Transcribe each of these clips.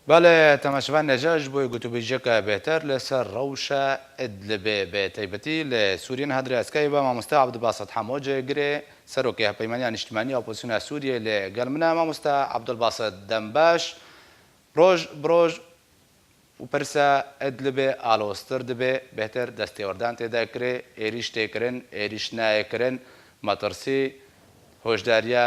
بله تماشاوان نجاش بۆی گوتوبیژەکە بێتەر لەسەر ڕەوشە ئیدلبێ بێ تایبەتی لە سوورین هەدرێ ئەسکای بە مامۆستا عەبدولباسط حەمۆجێ گرێ سەرۆکی هەپەیمانیان نیشتیمانی ئۆپۆزیسیۆنا سووریە لەگەڵ منە مامۆستا عەبدولباسط دەمباش ڕۆژ بڕۆژ و پرسە ئیدلبێ ئالۆزتر دەبێ بێتر دەستێوەردان تێدا کرێ ئێریش تێکردن ئێریش نایەکردن مەترسی هۆشداریە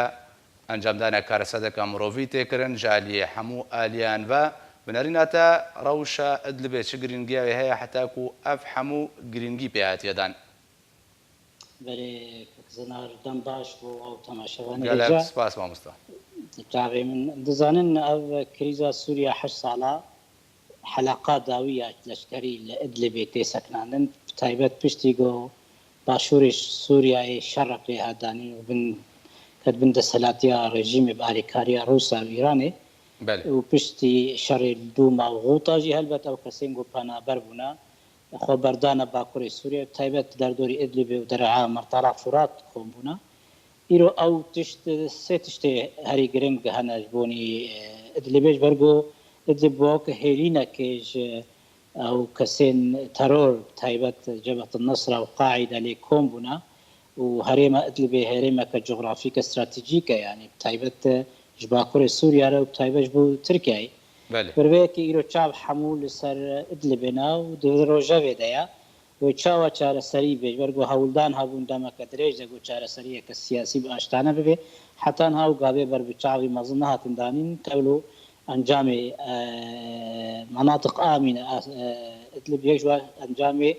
ئەنجامدانە کارەسەدەکە مرۆڤی تێکردن ژالیە هەموو ئالیان بە بنەریناتە ڕەوشە ئیدلبێ چ گرنگیاوی هەیە حتاکو ئەف هەموو گرنگی پێهاتیەدان زنار دەم باش بۆ ئەو تەماشەوان سپاس مامۆستا تاوێ من دەزانن ئەو کریزا سووریا 8 ساڵە حەلاقات داویە لەشکەری لە ئیدلبێ تێسەکناندن تایبەت پشتی گۆ باشووریش سووریای شەڕک لێ هادانی و بن کە بن دەسەلاتیە ڕێژیمی باریکاریە ڕووسا و ئیرانێ و پشتی شەڕی دووما و غوتاژی هەلبەت ئەو کەسێن گۆ پەنابەر بوونە خۆ بەردانە باکوڕی سووریا تایبەت دەردۆری ئیدلبێ و دەرەعا مەرتەڵا فورات خۆم بوونە ئیرۆ ئەو سێ تشتێ هەری گرنگ هەنەش بۆنی ئیدلبێش بەرگۆ ئیدلب بۆ کە هێرینەکێژ ئەو کەسێن تەرۆر تایبەت جەبهەت النەسرە و قاعیدە لێ کۆم بوونە و هەرێمە ئیدلبێ هێرێمەکە جغرافیکە استراتیژیکە یعنی تایبەت ji bakurê Sûriya re û taybet bû Tirkiyeyê birveyekî îro çav hemû li ser Idlibê na û di rojevê de ye wê çawa çareserî bê ber got hewldan hebûn demeke dirêj de got çareseriyeke siyasî bi aştane bibe hetan haw gavê ber bi çavî mezin nehatin danîn tevlo encamê menatiq amîne Idlib yek ji encamê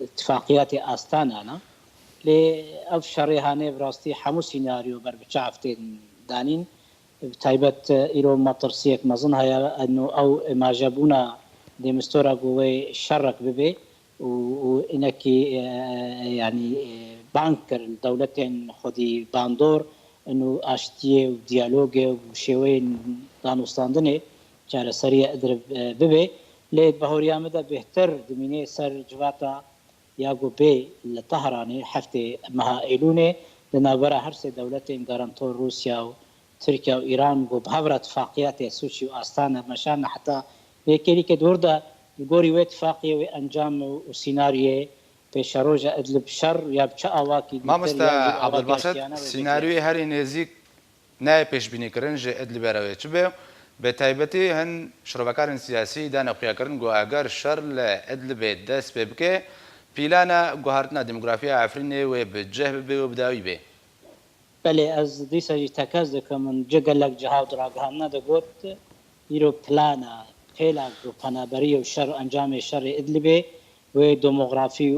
ittifaqiyatê astana na lê ev şerê hane bi rastî hemû sînaryo ber bi çav tên دانین تایبەت ئیرۆ مەترسیەک مەزن هەیە ئەو ئێماژەبوونا دێمستۆرە گوێی شەڕک ببێ و ئینەکی ینی بانک کرد دەولەتێن خودی باندۆر و ئاشتیە و دیالۆگێ و شێوەی دانوستاندنێ چارەسەریە ئەدرب ببێ لێ بەهۆریامەدا بهتر دمینێ سەر جواتە یاگۆ بێ لە تەهرانێ هەفتێ مەها ئەیلونێ لنابرا هر سه دولتین گارانتور روسیا و ترکیه و ایران گو بهور اتفاقیات سوچی و آستانه مشان حتی یکی که دور دا گوری و اتفاقی و انجام و سیناریو پیش روز ادلب شر یا بچه آواکی مامۆستا عەبدولباسط سیناریوی هەری نێزیک نایە پێشبینی کردن ژێ ئیدلبێ ڕەوێ چ بێ بە تایبەتی هەن شرۆڤەکارن سیاسی دانەخویاکردن گۆ ئەگەر شەر لە ئیدلبێ دەست پێ بکێ پیلانە گوهارتنا دموگرافیا ئەفرینێ وێ بجێ ببێ و بداوی بێ بەێ ئەس دیسەجی تەکەس دەکەم من جگەلک جەهاو دراگەهانە دەگوت ئیرۆ پلانە پێلا و پەنابەریە و شەر ئەنجامی شەڕی ئیدلبێ وێ دۆمۆغرافی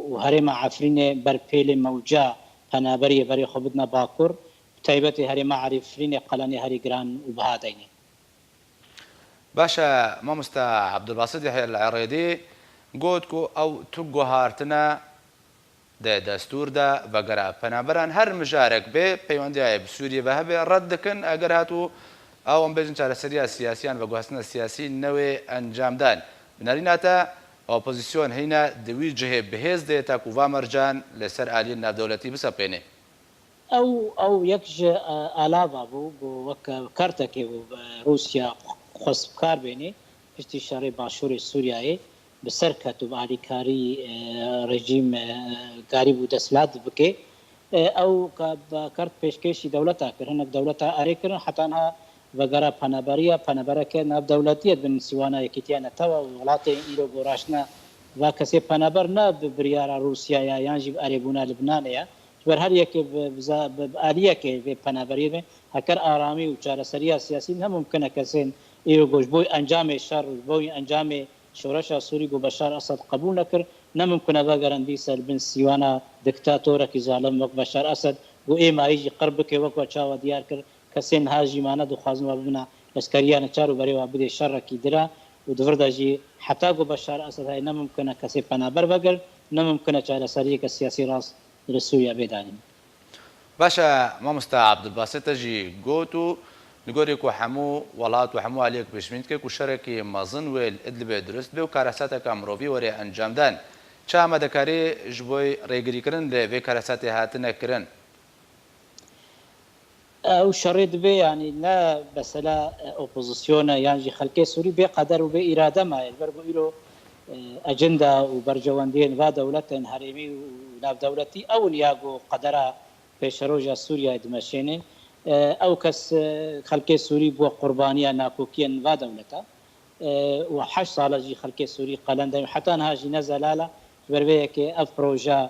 و هەرێمە ئەفرینێ بەرپێلێ مەوجا پەنابەریە بەرێ خۆ بدنە باکوور تایبەتی هەرێمە عەریفرینێ قەلەنی هەری گران و بەهادەینێ باشە مامۆستا عەبدولباسط یحیی العێڕێدی گوت کو ئەو تو گوهارتنە دەستوردا بەگەرە پەنابەران هەر مژارێک بێ پەیوەندیایە سووریە بە هەبێ ڕەت دەکەن ئەگەر هاتوو ئەوم بێژن چارەسەریە سیاسیان بە گواستنە سیاسی نەوێ ئەنجامدان بنەریناتە ئۆپۆزیسیۆن هەینە دەوی جهێ بەهێز دێتە کوڤا مەرجان لەسەر ئالیە ناودەوڵەتی بسەپێنێ ئەو یەک ئالاوا بوو بۆ وەکە کارتێکی بوو رووسیا خۆست بکار بێنێ پشتی شەڕی باشووری سووریایە بسەر کەت و باریکاری ڕێژیم گاری بوو دەسلات بکێ ئەو کارت پێشکەشی دەوڵەتە کرد هەنێک دەوڵەتە ئارێکردن حتانها بەگەرە پەنەبەریە پەنەبەرەکە ناودەوڵەتیەت بن سیوانە یەکیتیانەتەوە وڵاتی ئیرۆ بۆ ڕاشنە وا کەسێ پەنەبەر نە بریارە رووسایە یانژی ئارێبوونا لبنانەیە بەر هەر یەکێ ئالیەکێ بێ پەنەبەری بێ هەکەر ئارامی و چارەسەریە سیاسی هەمومکنە کەسێن ئیرۆ گۆش بۆی ئەنجامی شەڕ بۆی ئەنجامی شورش سوری گو بشار اسد قبول نکرد نممکنه بگرندی سر بن سیوانا دکتاتوره کی ظالم وک بشار اسد گو ایمایجی قرب کې وک چاو دیار کر کسین هاجی مانه دو خوازن وبنا لشکریان چارو بری و بده شر کی درا و دورداجی حتی گو بشار اسد هی نممکنه کسی پنابر بگر نممکنه چاره سری که سیاسی راس رسویا بدانیم باشە مامۆستا عەبدولباسط جی گوتو نگۆرێک و هەموو وڵات و هەموو ئالێک پێشبینیکێک و شەرێکی مەزن وێ ئیدلبێ دروست بێ و کارەساتێکە مرۆڤی وەرێ ئەنجامدان چ ئامادەکاری ji بۆی ڕێگریکردن لە vê کارەساتێ هاتنەکردن او شريط بي يعني لا بسلا اوبوزيسيون يعني خلكي سوري بقدر وبإرادة ما البربو إلو اجندا وبرجواندين و دولتين هرمي وناف دولتي او نياغو قدرا بشروجا سوريا دمشيني او كس خلكي سوري بو قربانيه ناكوكين و دولتا و8 سال جي خلكي سوري قلندم حتى انها جي نزلاله بربيك اف بروجا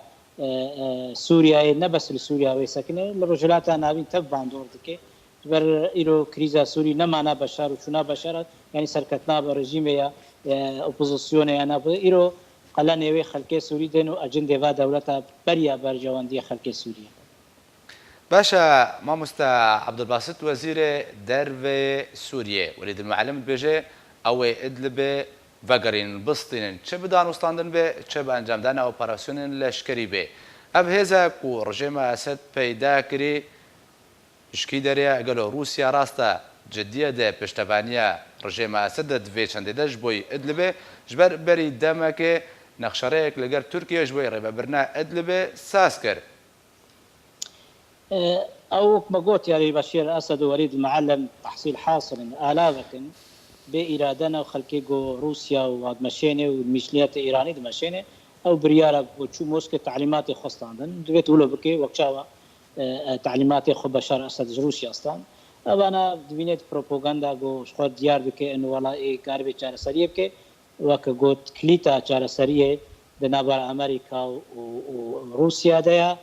سوريا نبس لسوريا ويسكنه الرجلات نابين تبع دور دكي بر إلو كريزا سوري نمانا بشار وشنا بشار يعني سركتنا برجيم يا اوبوزيسيون يعني إلو قلنا يوي خلكي سوري دينو اجنده و دولتا بريا برجواندي خلكي سوريا باشا مامۆستا عەبدولباست وەزیرێ دەربێ سووریێ ولید المعلم بێژێ ئەوەی ئیدلبێ ڤەگەڕین بستێنن چ بدانوستاندن بێ چ بە ئەنجامدانا ئۆپەراسیۆنên لەشکری بێ ئەv هێزە ku ڕژێمە ئەسەد پەیدا کرێ شکی دەرەیە ئەگەلۆ رووسیا ڕاستە جددیە دێ پشتەبانیە ڕژێمە ئەسەدە divê çendêdeş بۆی ئیدلبێ ji ber berî demekê nexşereyek li ger Tirkiye ji bo rêvebirina ئیدلبێ ساز کرد. او ما قلت يعني بشير الاسد ووليد المعلم تحصيل حاصل آلافة بإرادنا وخلكيجو روسيا ودمشيني والميشليات الإيرانية دمشيني او بريارة وشو موسكو تعليمات خاصة عندن دويت ولو بكي وكشاوا تعليمات خو بشار اسد روسيا اصلا انا دبينيت بروباغندا جو شخور ديار بكي انه والله اي كاربي چاره سريه بكي وك قلت كليتا چاره سريه دنابر امريكا وروسيا ديا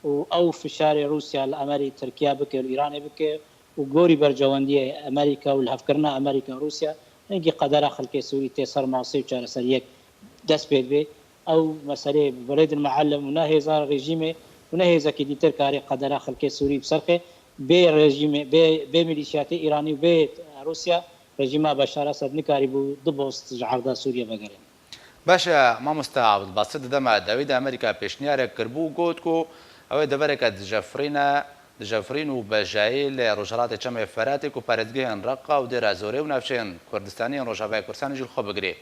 او فشار روسيا الامريكي تركيا بكي والايراني بكي وغوري برجواندي امريكا والهفكرنا امريكا وروسيا نجي قدر خلكي سوري تيسر ماصي چاره سريه دس بي او مساله وليد المعلم ونهي ريجيمي ونهي زكي ديتر كاري قدر خلكي سوري بصرخه بي ريجيمي بي ميليشيات ايراني وبي روسيا رژیما بەشار ئەسەد نکاری بوو دبۆست عەردا سووریا بەگەڕێن. باشە مامۆستا عەبدولباست دەما داویدا ئەمریکا پێشنیارێک کردبوو گوت و ئەوەی دەبەرێکە دژەفرین و بەژایی لە ڕۆژهەڵاتی چەمێ فەراتێک و پارێزگەیان ڕەقا و دێرا زۆرێ و ناوچەیان کوردستانیان ڕۆژاوای کوردستانی ژل خۆ بگرێ.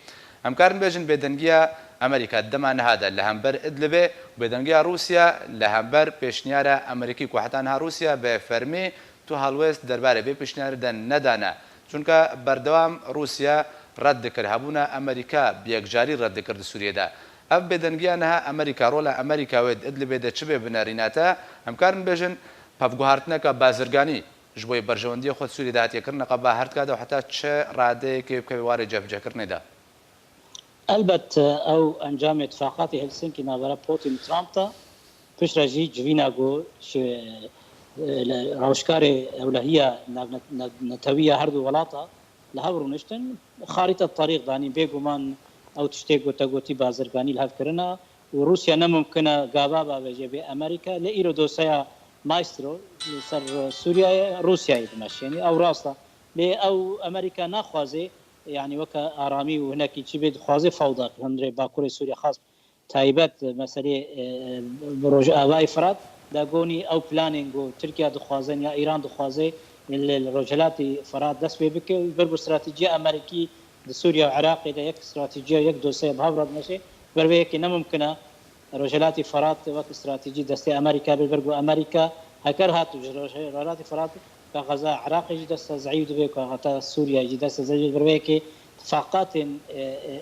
ئەمکارن بێژن بێدەنگیە ئەمریکا دەما نەهادە لە هەمبەر ئیدلبێ و بێدەنگیە رووسیا لە هەمبەر پێشنیارە ئەمریکی و حتانها رووسیا بە فەرمی تو هەڵوێست دەربارە بێ پێشنیاردا نەدانە چونکە بەردەوام رووسیا ڕەت دەکرد هەبوونە ئەمریکا بەیەکجاری ڕەت دەکرد سووریەدا. ئەف بێدەنگیانەها ئەمریکا ڕۆلە ئەمریکاوێت ئیدلبێ چ بێ بنەڕیناتە ئەمکارن بێژن پەفگوهارتنەکە بازرگانی ji bo berjewendiyê xwe Sûriyê de hatiyekirineka ba her dikate û heta çi radeyekê bike warê cevcehkirinê de. البت او انجام اتفاقات هلسنكي نابرا بوتين ترامب تا بشرا جي جوينا جو روشكاري اولهيه نتويه هردو ولاطه لهورو نشتن خارطه الطريق داني بيغومان او تشتيغو تاغوتي بازرغاني الهفكرنا وروسيا نممكن غابابا بجي بامريكا لايرو دوسيا مايسترو سر سوريا روسيا يتمشيني او راستا لي او امريكا ناخوازي يعني وكا ارامي وهناك يجيب خوازي فوضى هندري باكوري سوريا خاص تايبات مساله بروج اباي فرات داغوني او بلانينغ تركيا دخوازن يا ايران دخوازي الرجلات فرات دس بك برب استراتيجيه امريكي سوريا وعراق ده يك استراتيجيه يك دوسي بهبرد ماشي بربيك ممكن رجلات فرات وقت استراتيجي دستي امريكا بالبرغو امريكا هكرها رجلات فرات كغزا عراق جدس زعيد بك غتا سوريا جدس زعيد بربيك اتفاقات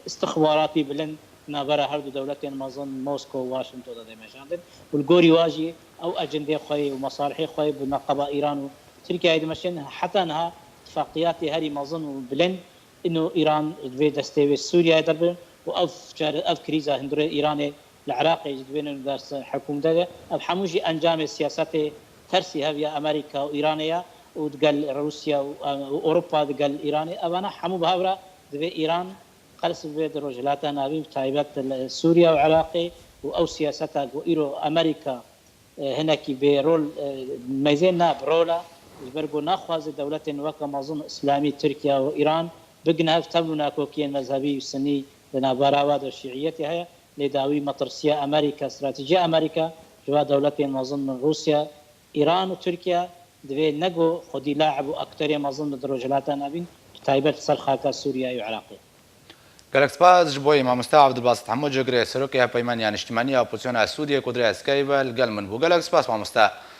استخباراتي بلن نابرا هردو دولتين مازن موسكو واشنطن ده مشاندن والغوري واجي او اجنده خوي ومصالح خوي بنقبه ايران وتركيا هيد مشين حتى انها اتفاقيات هري مازن بلن انه ايران في دستي سوريا درب واف كريزا هندري ايراني العراق يجدون درس حكومه ده بحموجي انجام السياسات ترسي هي امريكا وايرانيا وتقال روسيا واوروبا تقال ايراني انا حمو بهبره دبي ايران قلس بيد رجلات نابي تايبات سوريا وعراقي او سياستها وايرو امريكا هناك برول ميزنا برولا برغو ناخذ دولة وكا مظن اسلامي تركيا وايران بقنا تبلنا كوكين مذهبي وسني لنا براوات الشيعيتها لداوي مطرسيا امريكا استراتيجيه امريكا جوا دولتين مظن روسيا ايران وتركيا دبي نجو خدي لاعبوا اكثر مظن درجات نابين تايبات سرخاتا سوريا وعراقي گەلک سپاس ji bo مامۆستا عەبدولباست هەموو جێگرێ سەرۆکی هەپەیمانیان نیشتیمانیە ئۆپۆزیسیۆنا سووریە کۆدرای ئەسکەی بە لەگەڵ من بوو. گەلک سپاس مامۆستا.